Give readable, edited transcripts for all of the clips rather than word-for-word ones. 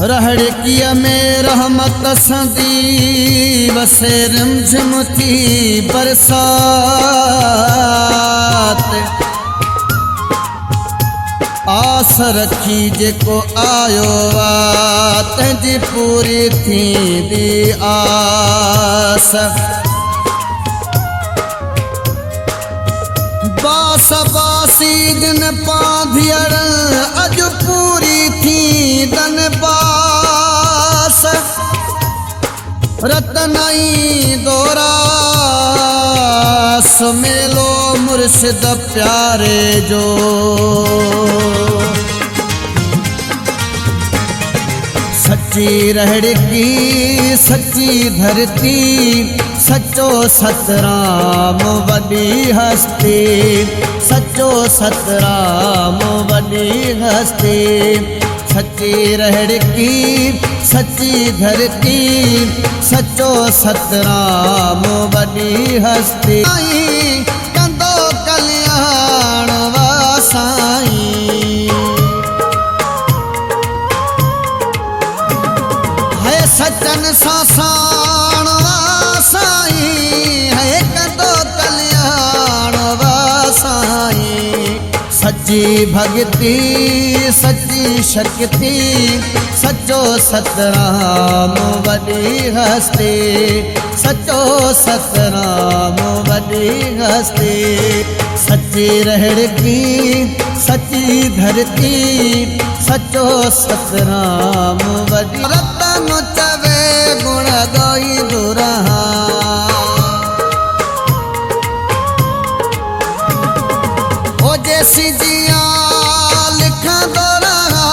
रहड़किया में रहमत सदी बसे रिमझिम थी बरसात। आस रखी जेको आयो वा तंहिंजी पूरी थींदी आस। बास बासी दिन पाधियर अज पूरी थी दन बास। रतनई दोरा सुमेलो मुर्शिद प्यारे जो। सच्ची रहड़की सच्ची धरती सच्चो सतराम वडी हस्ती। सच्चो सतराम वडी हस्ती। सच्ची रहड़की सच्ची धरती सच्चो सतराम वडी हस्ती। कंदो कल्याण वा साईं है सचन सासाण वा साईं है कंदो कल्याण वा साईं। सच्ची भक्ति सच्ची शक्ति सच्चो सतराम वडी हस्ती। सच्चो सतराम वडी हस्ती। सच्ची रहड़की सच्ची धरती सच्चो सतराम वडी। रतन चवे गुण गाई दुरहा ओ जैसी जिया लिखा दोरहा।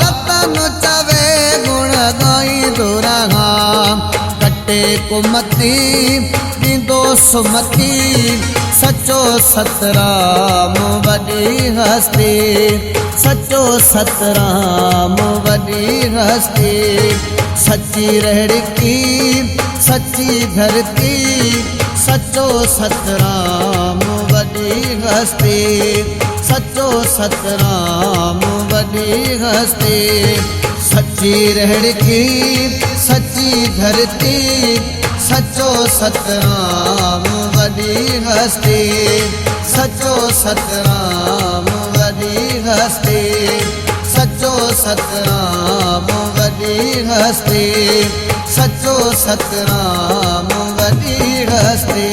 रतन चवे गुण गाई दुरहा कटे कुमती दींदो सुमती। सच्चो सतराम वडी हस्ती। सच्चो सतराम वडी हस्ती। सच्ची रहड़की सच्ची धरती सच्चो सतराम वडी हस्ती। सच्चो सतराम वडी हस्ती। सच्ची रहड़की सच्ची धरती सच्चो सतराम वडी हस्ती। सच्चो सतराम वडी हस्ती। सच्चो सतराम वडी हस्ती। सच्चो सतराम वडी हस्ती।